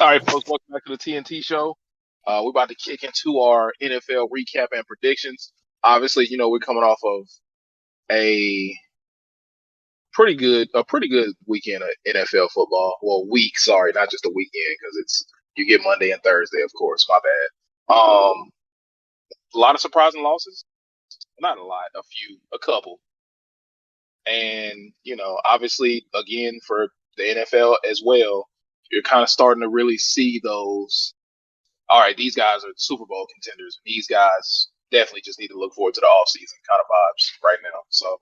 All right, folks, welcome back to the TNT show. We're about to kick into our NFL recap and predictions. Obviously, we're coming off of a pretty good weekend of NFL football. Well, week, sorry, not just a weekend, because you get Monday and Thursday, of course. My bad. A lot of surprising losses. Not a lot, a couple. And obviously, again for the NFL as well, you're kind of starting to really see those. All right, these guys are Super Bowl contenders. These guys definitely just need to look forward to the offseason kind of vibes right now. So,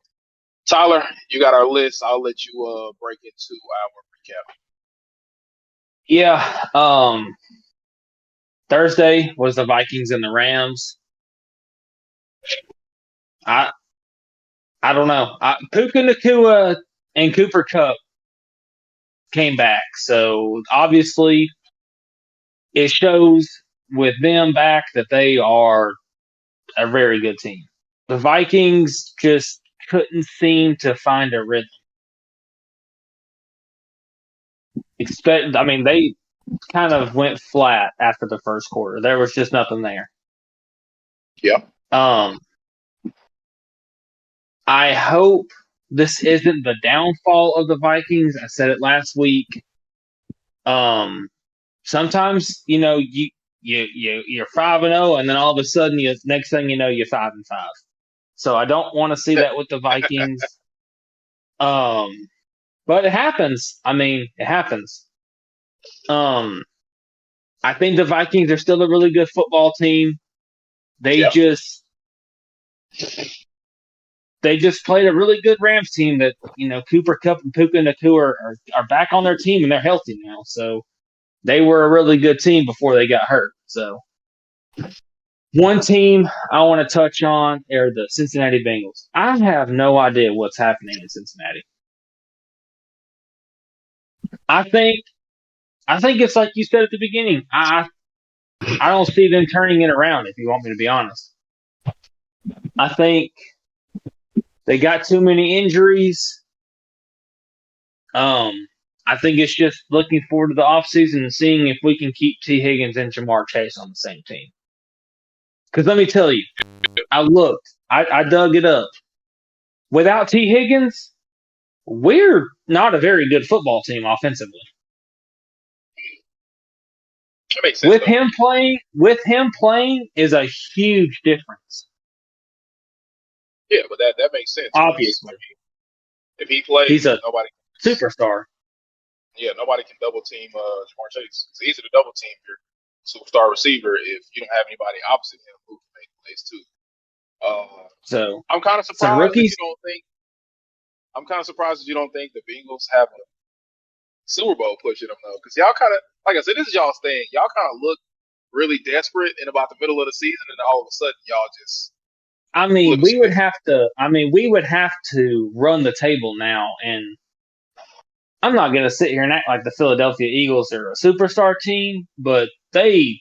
Tyler, you got our list. I'll let you break into our recap. Yeah. Thursday was the Vikings and the Rams. I I don't know. Puka Nakua and Cooper Cup came back, so obviously it shows with them back that they are a very good team. The Vikings just couldn't seem to find a rhythm. They kind of went flat after the first quarter. There was just nothing there. Yeah. Um, I hope this isn't the downfall of the Vikings. I said it last week. Sometimes you're 5-0, and then all of a sudden next thing you know you're 5-5. So I don't want to see that with the Vikings. But it happens. It happens. I think the Vikings are still a really good football team. They Yeah. just played a really good Rams team that, Cooper Cup and Puka Nakua are back on their team and they're healthy now. So they were a really good team before they got hurt. So one team I want to touch on are the Cincinnati Bengals. I have no idea what's happening in Cincinnati. I think it's like you said at the beginning. I don't see them turning it around, if you want me to be honest. I think they got too many injuries. I think it's just looking forward to the offseason and seeing if we can keep T. Higgins and Jamar Chase on the same team. Because let me tell you, I looked. I dug it up. Without T. Higgins, we're not a very good football team offensively. That makes sense. With him playing is a huge difference. Yeah, but that makes sense. Obviously. If he plays, he's a nobody superstar. Yeah, nobody can double team Jamar Chase. It's easy to double team your superstar receiver if you don't have anybody opposite him who can make plays too. So I'm kind of surprised that you don't think. I'm kind of surprised that you don't think the Bengals have a Super Bowl push in them though, because y'all kind of, like I said, this is y'all's thing. Y'all kind of look really desperate in about the middle of the season, and all of a sudden y'all just. We would have to. We would have to run the table now, and I'm not going to sit here and act like the Philadelphia Eagles are a superstar team, but they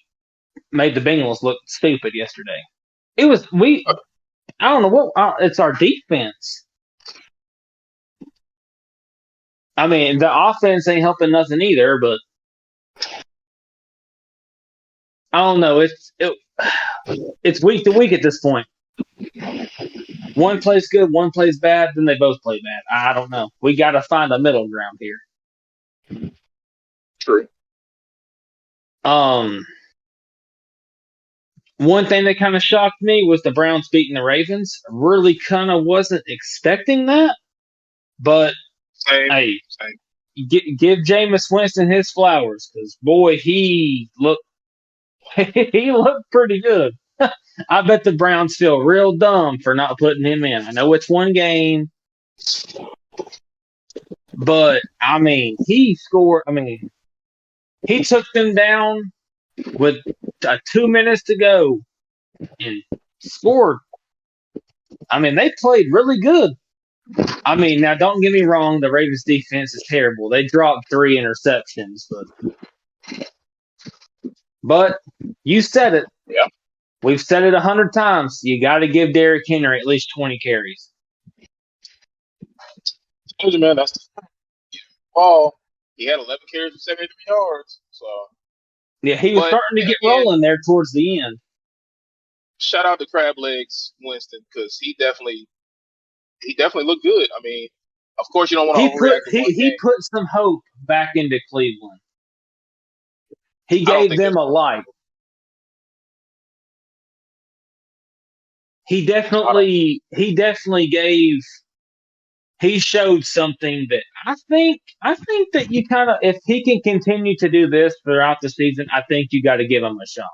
made the Bengals look stupid yesterday. It was I don't know what. It's our defense. The offense ain't helping nothing either, but I don't know. It's week to week at this point. One plays good, one plays bad, then they both play bad. I don't know. We got to find a middle ground here. True. One thing that kind of shocked me was the Browns beating the Ravens. Really kind of wasn't expecting that, but Same. give Jameis Winston his flowers because boy, he looked pretty good. I bet the Browns feel real dumb for not putting him in. I know it's one game, but he scored. He took them down with 2 minutes to go and scored. They played really good. Now don't get me wrong, the Ravens defense is terrible. They dropped 3 interceptions, but you said it. Yeah. We've said it 100 times. You got to give Derrick Henry at least 20 carries. Told you, man. That's the ball. He had 11 carries for 73 yards. So Yeah, he was But starting to then get again, rolling there towards the end. shout out to Crab Legs Winston because he definitely looked good. I mean, of course you don't want to overreact to one He game. put some hope back into Cleveland. He I don't gave think them there's a light. I don't He definitely gave he showed something that I think that you kind of if he can continue to do this throughout the season, I think you got to give him a shot.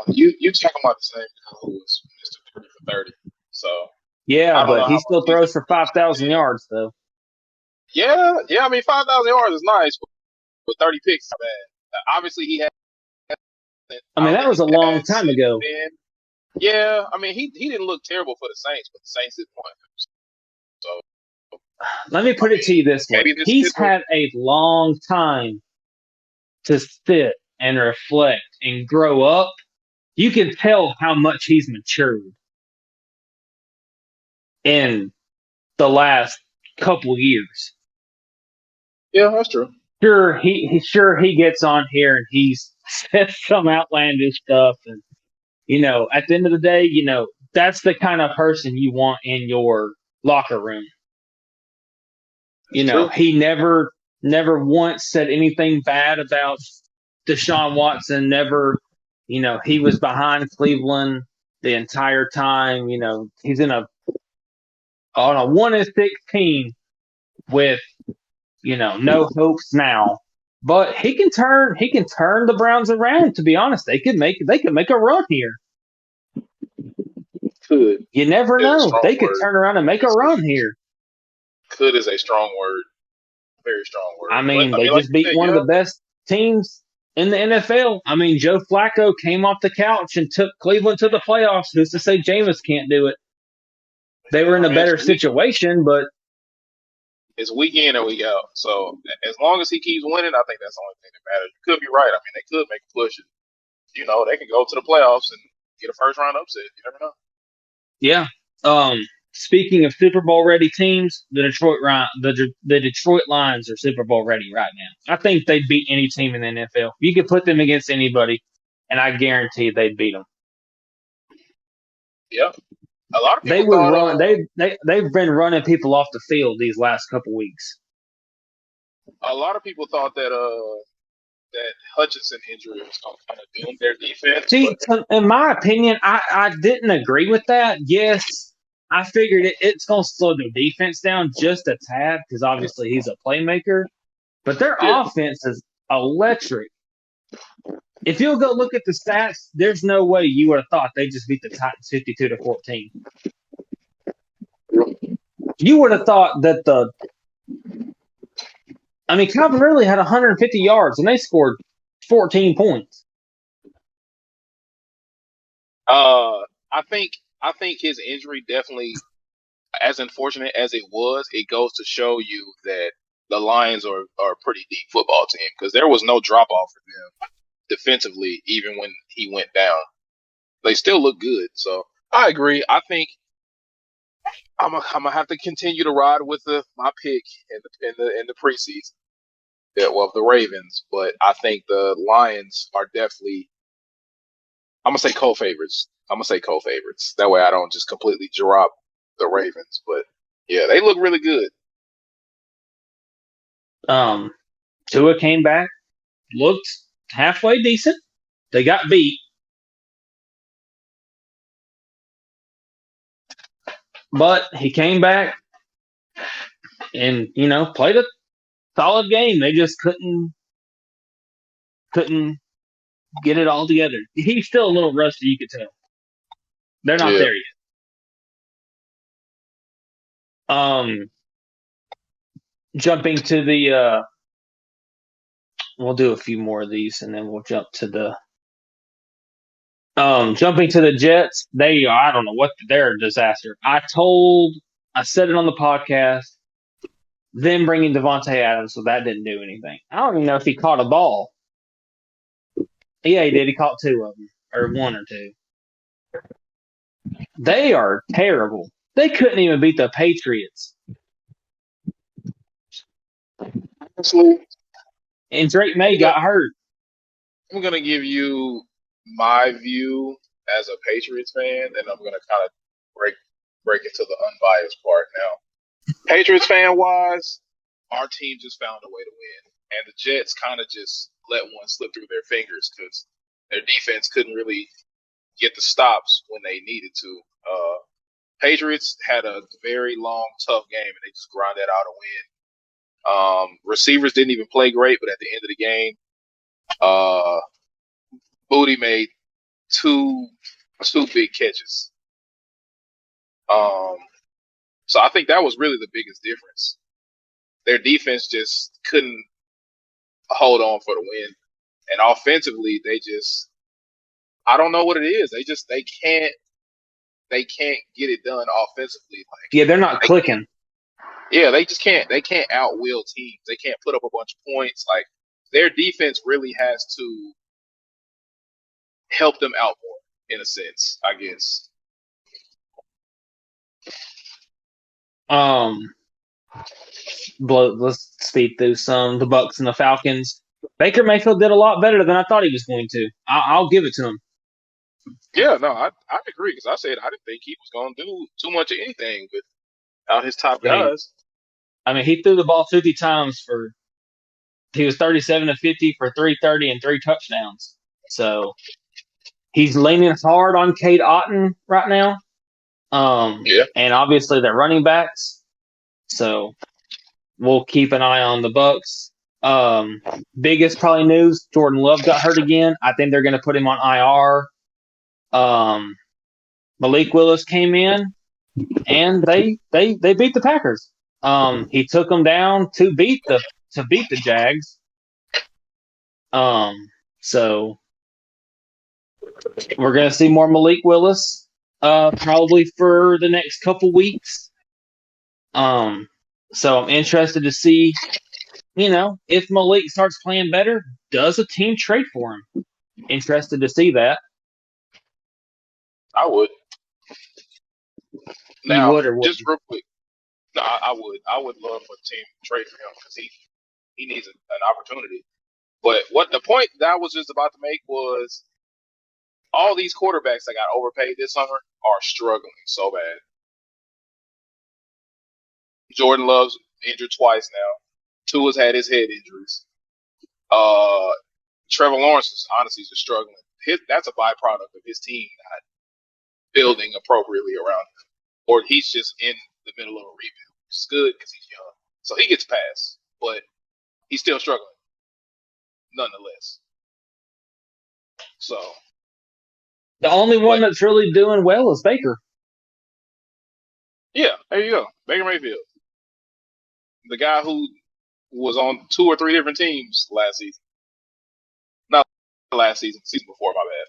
you talking about the same guy who was Mr. 30 for 30. So Yeah, I don't but know how he much still he's throws for improved since 5,000 then. yards though. Yeah, yeah. I mean, 5,000 yards is nice, but 30 picks, man. Obviously, he had. I I mean, don't that think was he's a long had time since ago. then. Yeah, I mean, he didn't look terrible for the Saints, but the Saints didn't want him. So Let me I put it to mean, you this way. maybe this He's is a had a long time to sit and reflect and grow up. You can tell how much he's matured in the last couple years. yeah, that's true. Sure he gets on here and he's says some outlandish stuff and at the end of the day, that's the kind of person you want in your locker room. That's true. He never once said anything bad about Deshaun Watson, never, he was behind Cleveland the entire time. He's on a 1-16 with, no hopes now. But he can turn the Browns around, to be honest. They could make a run here. Could You never is a know. strong They could word. turn around and make a run here. Could is a strong word. Very strong I word. But mean, I they mean, like just you beat said, one of yeah, the best teams in the NFL. I mean, Joe Flacco came off the couch and took Cleveland to the playoffs. Who's to say Jameis can't do it? They yeah. were in I a mean, better situation, but it's week in and week out. So as long as he keeps winning, I think that's the only thing that matters. You could be right. I mean, they could make a push. And, they could go to the playoffs and get a first round upset. You never know. yeah. Um, Speaking of Super Bowl ready teams, the Detroit Lions are Super Bowl ready right now. I think they'd beat any team in the NFL. You could put them against anybody, and I guarantee they'd beat them. Yeah. A lot of They people would thought, run. They've been running people off the field these last couple weeks. that Hutchinson injury was going to kind of doom their defense, but See, in my opinion, I didn't agree with that. Yes, I figured it's going to slow their defense down just a tad because obviously he's a playmaker, but their yeah, offense is electric. If you'll go look at the stats, there's no way you would have thought they just beat the Titans 52-14. You would have thought that Calvin Ridley had 150 yards and they scored 14 points. I think his injury definitely, as unfortunate as it was, it goes to show you that the Lions are a pretty deep football team because there was no drop off for them defensively, even when he went down. They still look good. So I agree. I think I'm gonna have to continue to ride with my pick in the preseason. Yeah, well, the Ravens, but I think the Lions are definitely. I'm gonna say co-favorites. That way, I don't just completely drop the Ravens. But yeah, they look really good. Um, Tua came back, looked halfway decent. They got beat, but he came back and played a solid game. They just couldn't get it all together. He's still a little rusty, you could tell. They're not Yeah, there yet. Jumping to the we'll do a few more of these and then we'll jump to the jumping to the Jets. I don't know what they're a disaster. I said it on the podcast. Them bringing Devontae Adams, so that didn't do anything. I don't even know if he caught a ball. Yeah, he did. He caught two of them, or one or two. They are terrible. They couldn't even beat the Patriots. honestly, And Drake May I'm gonna got hurt. I'm gonna give you my view as a Patriots fan, and I'm gonna kind of break break into the unbiased part now. Patriots fan wise, our team just found a way to win, and the Jets kind of just let one slip through their fingers because their defense couldn't really get the stops when they needed to. Patriots had a very long, tough game, and they just ground that out a win. Receivers didn't even play great, but at the end of the game, uh, Booty made two two big catches. Um, so I think that was really the biggest difference. Their defense just couldn't hold on for the win, and offensively, they just I don't know what it is. They can't get it done offensively. Yeah, they're not Like clicking. they just can't. They can't outwill teams. They can't put up a bunch of points. Like their defense really has to help them out more, in a sense, I guess. Um, let's speed through some. The Bucks and the Falcons. Baker Mayfield did a lot better than I thought he was going to. I'll give it to him. Yeah, no, I agree because I said I didn't think he was going to do too much of anything without his top I mean, guys. he threw the ball 50 times for. He was 37 of 50 for 330 and 3 touchdowns. So he's leaning hard on Cade Otton right now. Yeah, And obviously they're running backs. So we'll keep an eye on the Bucks. Biggest probably news: Jordan Love got hurt again. I think they're going to put him on IR. Malik Willis came in and they beat the Packers. He took them down to beat the Jags. So we're going to see more Malik Willis probably for the next couple weeks. So I'm interested to see, if Malik starts playing better, does a team trade for him? Interested to see that. I would. You Now, would or just wouldn't? real quick, no, I would. I would love for the team to trade for him because he needs an opportunity. But what the point that I was just about to make was all these quarterbacks that got overpaid this summer are struggling so bad. Jordan Love's injured twice now. Tua's had his head injuries. Uh, Trevor Lawrence is honestly just struggling. That's a byproduct of his team not building appropriately around him, or he's just in the middle of a rebuild. It's good because he's young, so he gets passed, but he's still struggling nonetheless. So The only one but that's really doing well is Baker. yeah, there you go. Baker Mayfield, the guy who was on two or three different teams last season. Not last season, season before, my bad.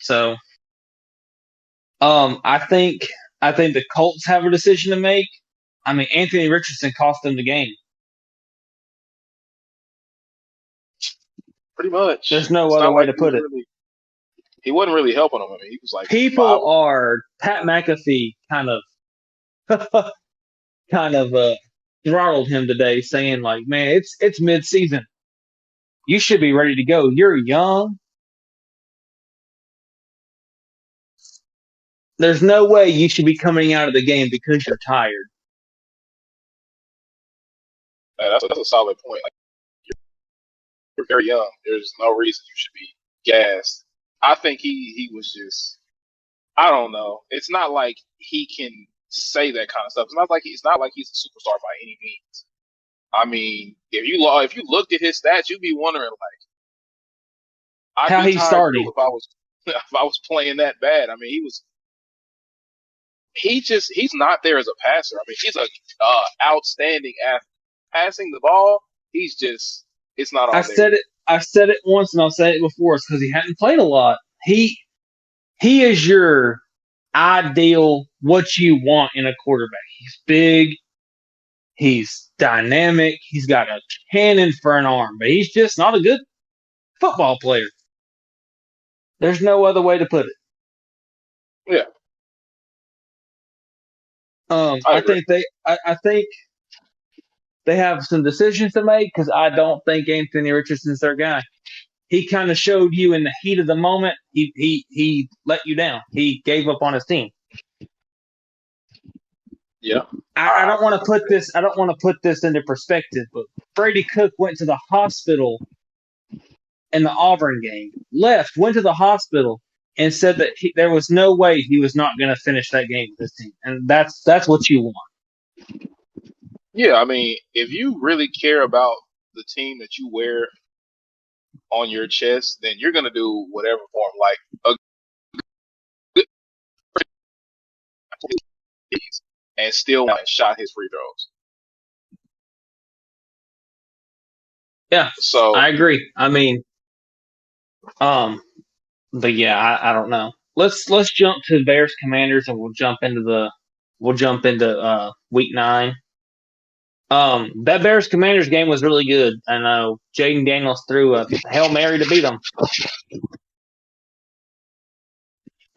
So, I think the Colts have a decision to make. Anthony Richardson cost them the game. Pretty much. There's no It's other not way like to put it. he wasn't really helping them. He was like five. People are Pat McAfee kind of throttled him today, saying like, "Man, it's mid season. You should be ready to go. You're young. There's no way you should be coming out of the game because you're tired." That's a solid point. Like you're very young. There's no reason you should be gassed. I think he was just. I don't know. It's not like he can say that kind of stuff. It's not like he's a superstar by any means. If you looked at his stats, you'd be wondering like I'd How be he's tired too starting. if I was if I was playing that bad. He's not there as a passer. He's a outstanding athlete. Passing the ball, it's not I all there said yet. it. I said it once, and I'll say it before. It's because he hadn't played a lot. He is your ideal what you want in a quarterback. He's big. He's dynamic. He's got a cannon for an arm, but he's just not a good football player. There's no other way to put it. Yeah, I I agree. think I think they have some decisions to make because I don't think Anthony Richardson's their guy. He kind of showed you in the heat of the moment. He let you down. He gave up on his team. Yeah. I don't want to put this. I don't want to put this into perspective, but Brady Cook went to the hospital in the Auburn game. Left, went to the hospital, and said that there was no way he was not going to finish that game with his team, and that's what you want. Yeah, I mean, if you really care about the team that you wear on your chest, then you're gonna do whatever for them. Like a good and still went and shot his free throws. Yeah, So I agree. I mean, but yeah, I don't know. Let's jump to Bears Commanders, and we'll jump into week 9. That Bears Commanders game was really good. I know Jaden Daniels threw a Hail Mary to beat them.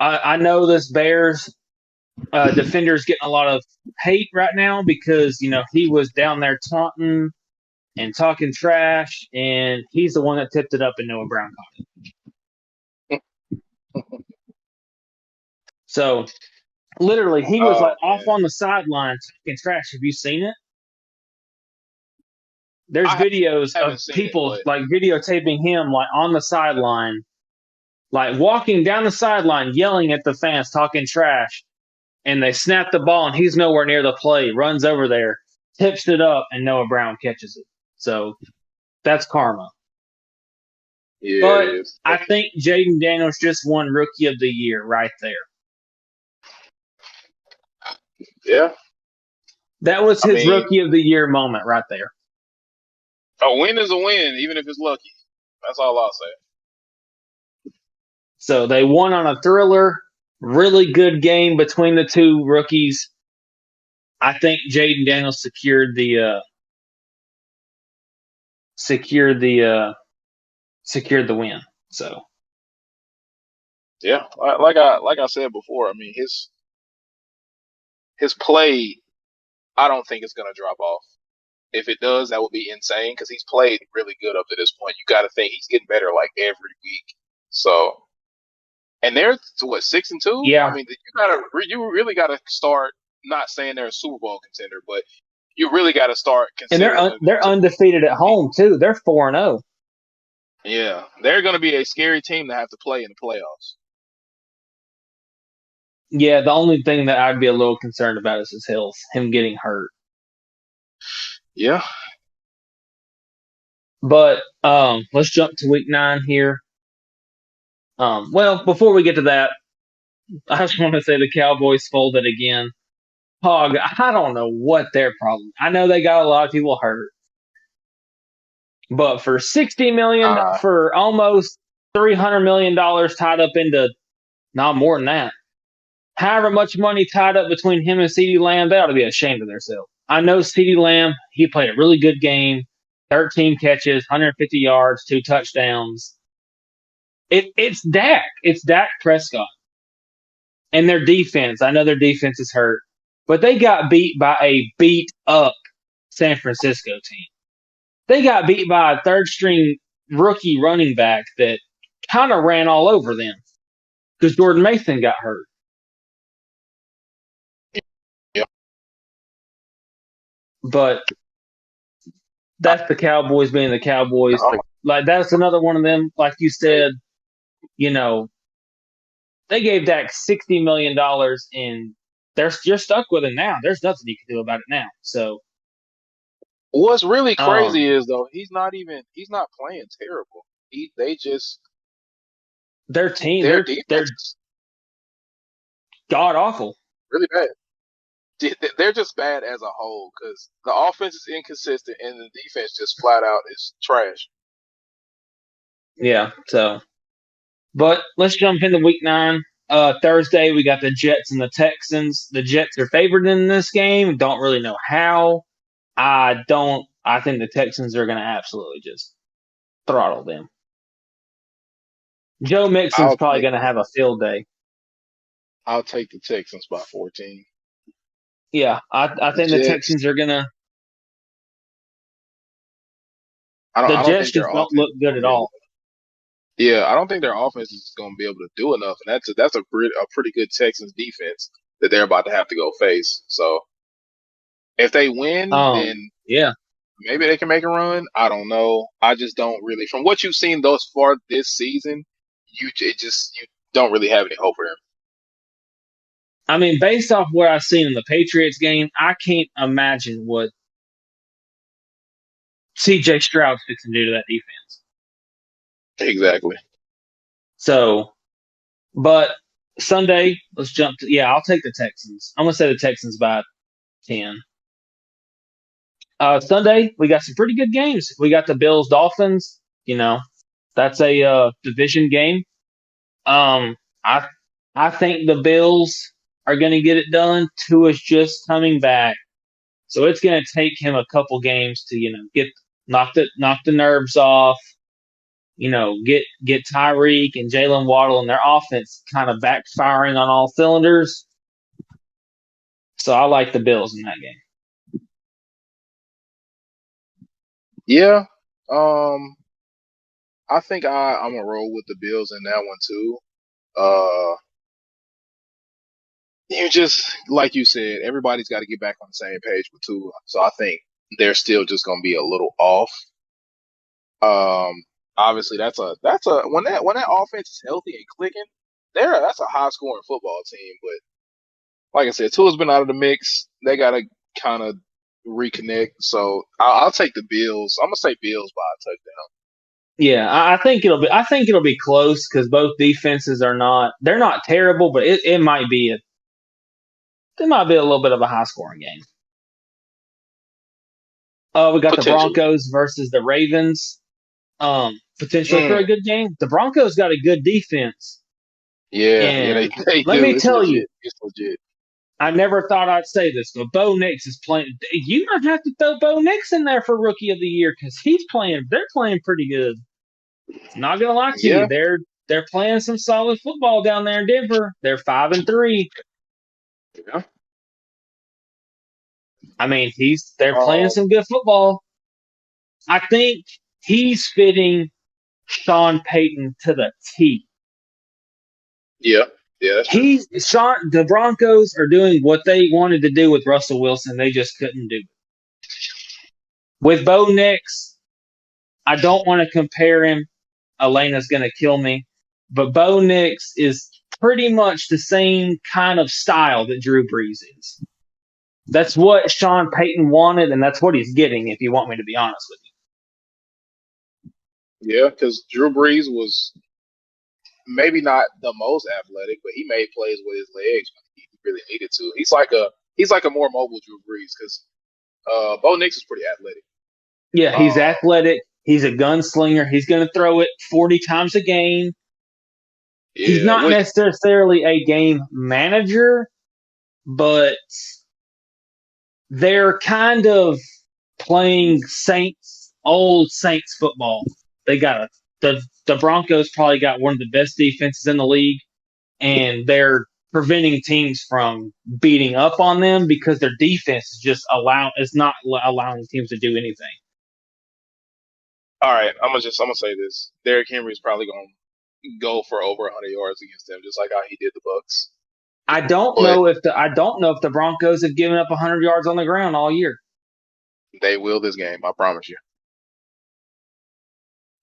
I know this Bears defender is getting a lot of hate right now because he was down there taunting and talking trash, and he's the one that tipped it up, and Noah Brown caught it. So literally, he was like off on the sideline talking trash. Have you seen it? There's I videos of haven't seen it, people but like videotaping him like on the sideline, like walking down the sideline, yelling at the fans, talking trash, and they snap the ball, and he's nowhere near the play, runs over there, tips it up, and Noah Brown catches it. So that's karma. yeah, it But is. I think Jaden Daniels just won Rookie of the Year right there. Yeah, That was I his mean, Rookie of the Year moment right there. a win is a win, even if it's lucky. That's all I'll say. So they won on a thriller. Really good game between the two rookies. I think Jaden Daniels secured the win. So Yeah, like I said before, I mean his play, I don't think it's gonna drop off. If it does, that would be insane because he's played really good up to this point. You got to think he's getting better like every week. So, and they're to what 6-2. I yeah, mean, you really got to start not saying they're a Super Bowl contender, but you really got to start and considering them they're to undefeated at be. home too. They're 4-0. Yeah, they're going to be a scary team to have to play in the playoffs. Yeah, the only thing that I'd be a little concerned about is his health, him getting hurt. Yeah. But let's jump to week 9 here. Well, before we get to that, I just want to say the Cowboys folded again. Hog, I don't know what their problem. I know they got a lot of people hurt, but for $60 million, Uh, for almost $300 million tied up into not more than that, however much money tied up between him and CeeDee Lamb, they ought to be ashamed of themselves. I know CeeDee Lamb, he played a really good game, 13 catches, 150 yards, 2 touchdowns. It's Dak. It's Dak Prescott. And their defense, I know their defense is hurt, but they got beat by a beat up San Francisco team. They got beat by a third string rookie running back that kind of ran all over them because Jordan Mason got hurt. yeah. But that's the Cowboys being the Cowboys. Like that's another one of them. Like you said, you know, they gave Dak $60 million, and you're stuck with him now. There's nothing you can do about it now. So, What's really crazy um, is though he's not playing terrible. They just their team, their they're defense god awful. really bad. They're just bad as a whole because the offense is inconsistent and the defense just flat out is trash. Yeah. So, but let's jump into week 9. Thursday we got the Jets and the Texans. The Jets are favored in this game. Don't really know how. I don't. I think the Texans are going to absolutely just throttle them. Joe Mixon's I'll probably take going to have a field day. I'll take the Texans by 14. Yeah, I The think the Jets, Texans are going to. The I don't Jets think their just don't offense look is good going to at be able all. to. Yeah, I don't think their offense is going to be able to do enough, and a pretty good Texans defense that they're about to have to go face. So if they win, Um, then yeah. maybe they can make a run. I don't know. I just don't really, from what you've seen thus far this season, you don't really have any hope for them. I mean, based off what I've seen in the Patriots game, I can't imagine what CJ Stroud's fixing to do to that defense. Exactly. So, but Sunday, let's jump to, yeah, I'll take the Texans. I'm going to say the Texans by 10. Sunday, we got some pretty good games. We got the Bills Dolphins. That's a division game. Um, I I think the Bills are going to get it done. Tua's just coming back, so it's going to take him a couple games to get knock the nerves off. Get Tyreek and Jalen Waddle and their offense kind of backfiring on all cylinders. So I like the Bills in that game. Yeah. Um, I think I'm gonna roll with the Bills in that one too. Uh, you just like you said, everybody's got to get back on the same page with Tua. So I think they're still just gonna be a little off. Um, obviously that's a when that offense is healthy and clicking, that's a high scoring football team. But like I said, Tua's been out of the mix. They gotta kind of reconnect. So I'll take the Bills. I'm gonna say Bills by a touchdown. Yeah, I think it'll be close because both defenses are not they're not terrible, but it might be a little bit of a high scoring game. We got the Potentially. Broncos versus the Ravens. Potentially for a Mm, good game. The Broncos got a good defense, yeah, and they let do. me It's tell you, legit. It's legit. I never thought I'd say this, but Bo Nix is playing. You might have to throw Bo Nix in there for Rookie of the Year because he's playing. They're playing pretty good. Not gonna lie to you, Yeah, they're playing some solid football down there in Denver. They're 5-3. yeah. I mean, they're playing Um, some good football. I think he's fitting Sean Payton to the T. yeah, yeah, that's true. The Broncos are doing what they wanted to do with Russell Wilson. They just couldn't do it. With Bo Nix, I don't want to compare him. Elena's going to kill me. But Bo Nix is pretty much the same kind of style that Drew Brees is. That's what Sean Payton wanted, and that's what he's getting, if you want me to be honest with Yeah, because Drew Brees was maybe not the most athletic, but he made plays with his legs when he really needed to. He's like a more mobile Drew Brees because Bo Nix is pretty athletic. you. Yeah, he's Um, athletic. He's a gunslinger. He's going to throw it 40 times a game. He's yeah, not which necessarily a game manager, but they're kind of playing old Saints football. They got the Broncos probably got one of the best defenses in the league, and they're preventing teams from beating up on them because their defense is not allowing teams to do anything. all right, I'm gonna say this: Derrick Henry is probably gonna go for over 100 yards against them, just like how he did the Bucks. But I don't know if the Broncos have given up 100 yards on the ground all year. they will this game, I promise you.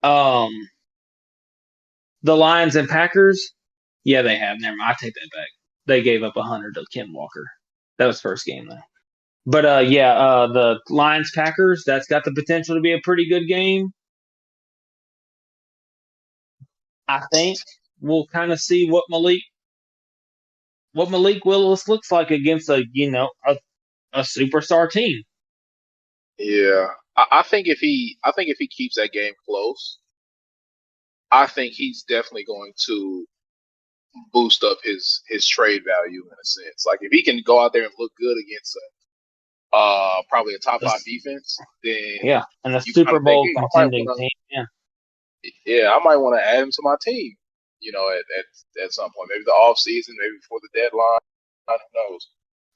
Um, the Lions and Packers, yeah, they have. Never mind, I take that back. They gave up 100 to Ken Walker. That was first game though. But yeah, the Lions Packers, that's got the potential to be a pretty good game. I think we'll kind of see what Malik Willis looks like against a superstar team. Yeah, I think if he keeps that game close, I think he's definitely going to boost up his trade value in a sense. Like if he can go out there and look good against probably a top five defense, then Yeah, and a you kind Super of think, Bowl hey, contending team. Yeah, I might want to add him to my team. At some point, maybe the off season, maybe before the deadline. Who knows?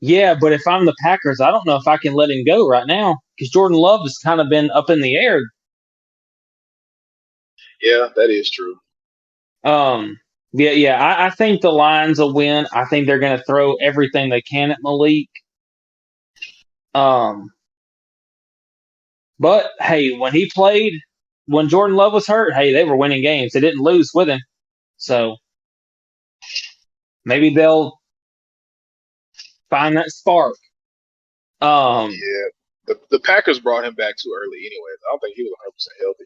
yeah. But if I'm the Packers, I don't know if I can let him go right now because Jordan Love has kind of been up in the air. Yeah, that is true. Um, yeah. I think the Lions will win. I think they're going to throw everything they can at Malik. Um, but hey, when Jordan Love was hurt, hey, they were winning games. They didn't lose with him, so maybe they'll find that spark. Um, Yeah. The Packers brought him back too early anyways. I don't think he was 100% healthy.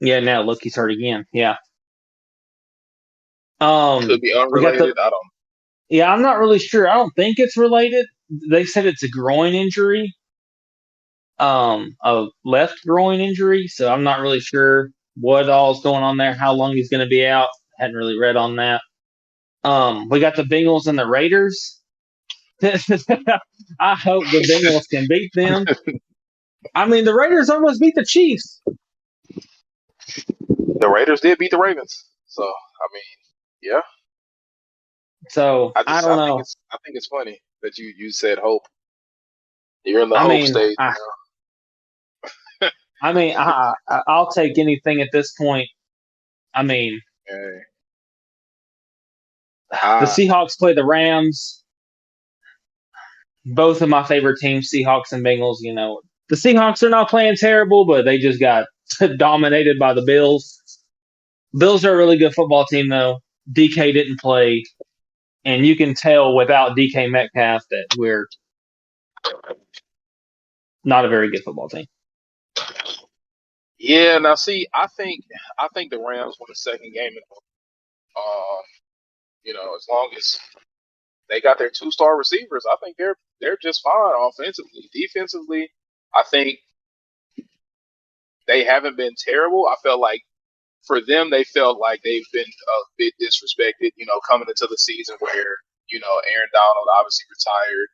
yeah. Now look, he's hurt again. Yeah. Could be We got the unrelated. I don't. Yeah. I'm not really sure. I don't think it's related. They said it's a groin injury, a left groin injury. So I'm not really sure what all's going on there. How long he's going to be out? Hadn't really read on that. We got the Bengals and the Raiders. I hope the Bengals can beat them. I mean, the Raiders almost beat the Chiefs. The Raiders did beat the Ravens. So, I mean, yeah. So I don't know. I think it's funny that you said hope. You're in the I hope mean, stage. I'll take anything at this point. I mean, Hey, the I Seahawks play the Rams. Both of my favorite teams, Seahawks and Bengals. The Seahawks are not playing terrible, but they just got dominated by the Bills. Bills are a really good football team, though. DK didn't play, and you can tell without DK Metcalf that we're not a very good football team. yeah. Now, see, I think the Rams won the second game. Um, as long as they got their two-star receivers, I think they're just fine offensively. Defensively, I think they haven't been terrible. I felt like for them, they felt like they've been a bit disrespected. Coming into the season where Aaron Donald obviously retired.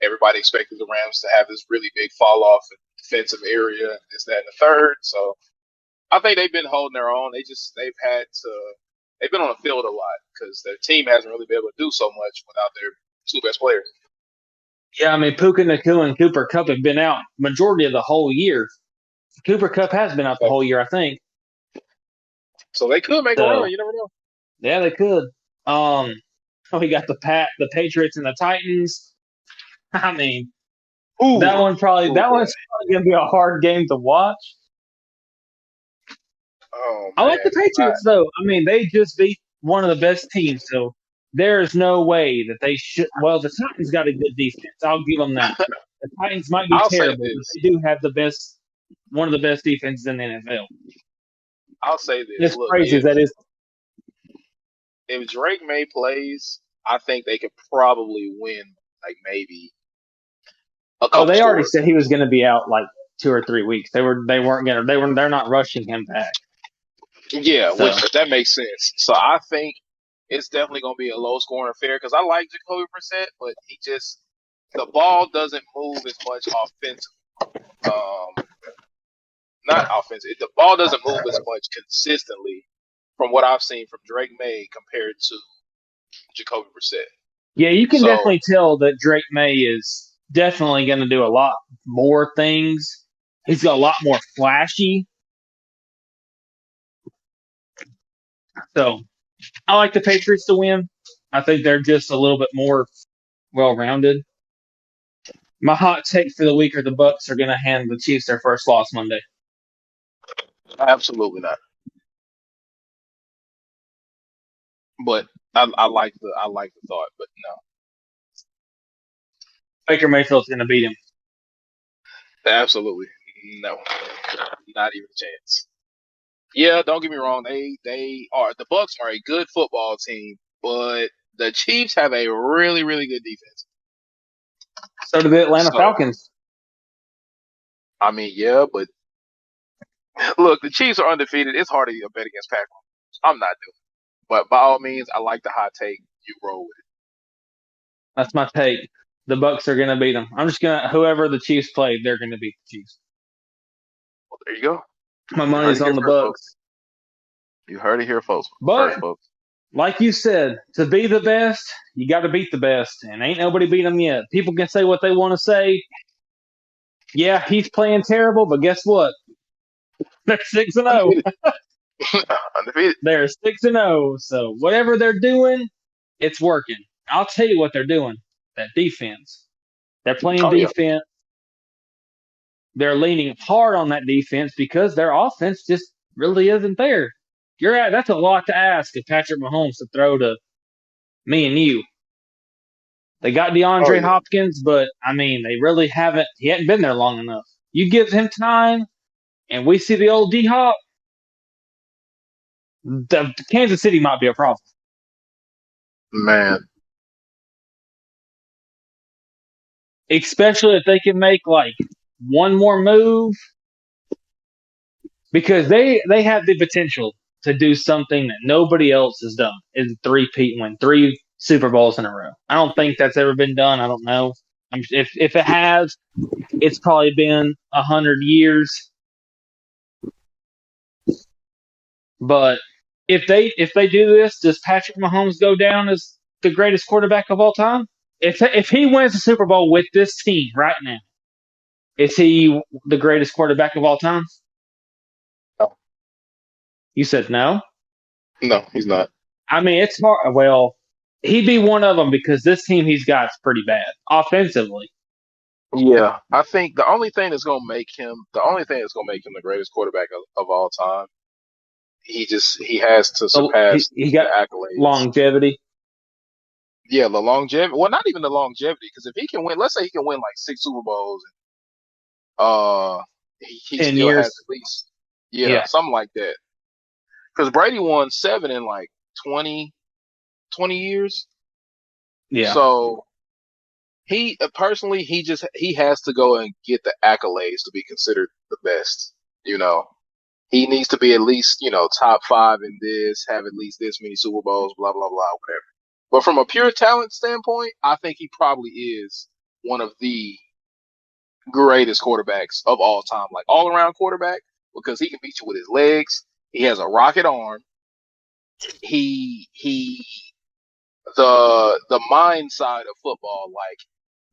Everybody expected the Rams to have this really big fall off in the defensive area, this, that, and the third. So I think they've been holding their own. They've been on the field a lot because their team hasn't really been able to do so much without their two best players. Yeah, I mean, Puka Nakua and Cooper Cup have been out majority of the whole year. Cooper Cup has been out the So, whole year, I think. so they could make a So run. You never know. yeah, they could. Um, we got the Patriots and the Titans. I mean, Ooh, that boy. one's probably gonna be a hard game to watch. Oh I like the man, Patriots though. I mean, they just beat one of the best teams, so there's no way that they should. Well, the Titans got a good defense. I'll give them that. The Titans might be I'll say terrible, but this. they do have one of the best defenses in the NFL. I'll say this. As Look, crazy as that is. if Drake May plays, I think they could probably win. Like maybe a Oh, couple they already scores. said he was going to be out like 2 or 3 weeks. They're not rushing him back. Yeah, So which that makes sense. So I think it's definitely going to be a low scoring affair because I like Jacoby Brissett, but the ball doesn't move as much offensively. Um, not offensive. The ball doesn't move as much consistently from what I've seen from Drake May compared to Jacoby Brissett. yeah, you can So definitely tell that Drake May is definitely going to do a lot more things. He's got a lot more flashy. So I like the Patriots to win. I think they're just a little bit more well rounded. My hot take for the week are the Bucks are going to hand the Chiefs their first loss Monday. absolutely not. But I like the thought, but no, Baker Mayfield's going to beat him. absolutely no, not even a chance. Yeah, don't get me wrong. The Bucks are a good football team, but the Chiefs have a really really good defense. So do the Atlanta So Falcons. I mean, yeah, but look, the Chiefs are undefeated. It's hard to bet against Packers. I'm not doing it. But by all means, I like the hot take. You roll with it. That's my take. The Bucks are going to beat them. I'm just going to whoever the Chiefs play, they're going to beat the Chiefs. Well, there you go. My You heard money's it here on the first, folks. Bucks. You heard it here, folks. But First, folks. like you said, to be the best, you got to beat the best, and ain't nobody beat them yet. People can say what they want to say. Yeah, he's playing terrible, but guess what? They're 6-0. Undefeated. Undefeated. They're 6-0. So whatever they're doing, it's working. I'll tell you what they're doing. That defense. They're playing Oh yeah. defense. They're leaning hard on that defense because their offense just really isn't there. That's a lot to ask of Patrick Mahomes to throw to me and you. They got Oh DeAndre yeah. Hopkins, but I mean, they really haven't. He hadn't been there long enough. You give him time, and we see the old D Hop. The Kansas City might be a problem, Man. especially if they can make like one more move because they have the potential to do something that nobody else has done is three-peat win 3 Super Bowls in a row. I don't think that's ever been done. I don't know. If it has, it's probably been 100 years. But if they do this, does Patrick Mahomes go down as the greatest quarterback of all time? If he wins the Super Bowl with this team right now, is he the greatest quarterback of all time? No. You said no. No, he's not. I mean, it's hard. Well, he'd be one of them because this team he's got is pretty bad offensively. Yeah. I think the only thing that's gonna make him the greatest quarterback of all time, he has to So surpass he the got accolades. longevity. Yeah, the longevity. Well, not even the longevity, because if he can win, let's say he can win like 6 Super Bowls, he 10 still has years. at least, yeah, Yeah, something like that. Because Brady won 7 in like 20 years. yeah. So he personally, he has to go and get the accolades to be considered the best. You know, he needs to be at least top 5 in this, have at least this many Super Bowls, blah blah blah, whatever. But from a pure talent standpoint, I think he probably is one of the greatest quarterbacks of all time, like all around quarterback, because he can beat you with his legs. He has a rocket arm. He the mind side of football, like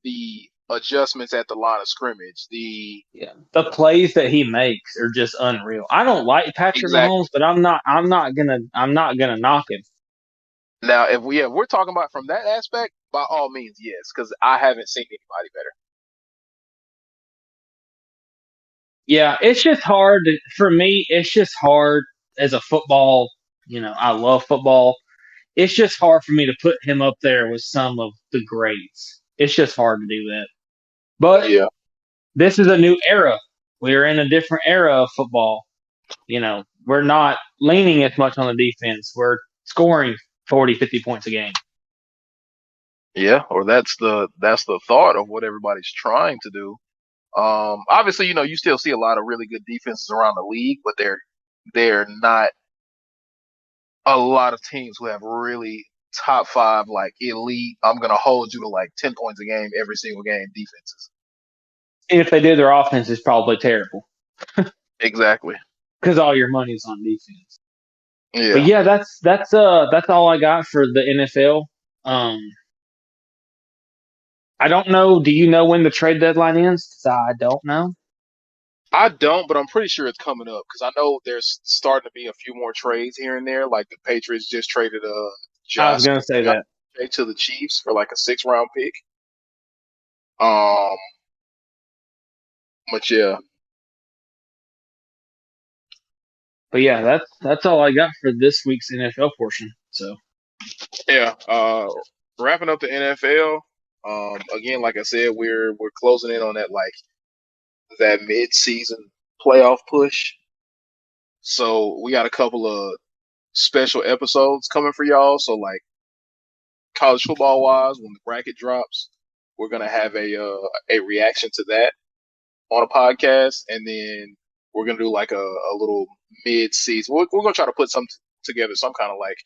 the adjustments at the line of scrimmage, the Yeah, the plays that he makes are just unreal. I don't like Patrick Mahomes, exactly. but I'm not gonna knock him. Now, if we're talking about from that aspect, by all means, yes, because I haven't seen anybody better. Yeah, it's just hard for me. It's just hard as a football. I love football. It's just hard for me to put him up there with some of the greats. It's just hard to do that. But Yeah, this is a new era. We're in a different era of football. We're not leaning as much on the defense. We're scoring 40, 50 points a game. yeah, or that's the thought of what everybody's trying to do. Obviously, you still see a lot of really good defenses around the league, but they're not a lot of teams who have really top 5, like elite. I'm gonna hold you to like 10 points a game every single game defenses. And if they do, their offense is probably terrible Exactly. because all your money's on defense. But Yeah. yeah, that's all I got for the NFL. Um, I don't know. Do you know when the trade deadline ends? 'Cause I don't know. I don't, but I'm pretty sure it's coming up because I know there's starting to be a few more trades here and there. Like the Patriots just traded I was Josh gonna say that. to the Chiefs for like a 6 round pick. Um, but yeah, But yeah, that's all I got for this week's NFL portion. So yeah. Wrapping up the NFL. Again, like I said, we're closing in on that mid season playoff push. So we got a couple of special episodes coming for y'all. So like college football wise, when the bracket drops, we're gonna have a reaction to that on a podcast, and then we're gonna do like a little mid season. We're gonna try to put some together, some kind of like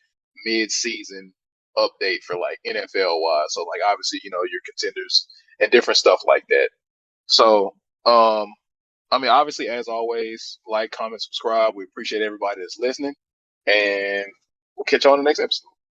mid season update for like NFL wise. So like obviously your contenders and different stuff like that. So I mean obviously as always, like, comment, subscribe. We appreciate everybody that's listening, and we'll catch you on the next episode.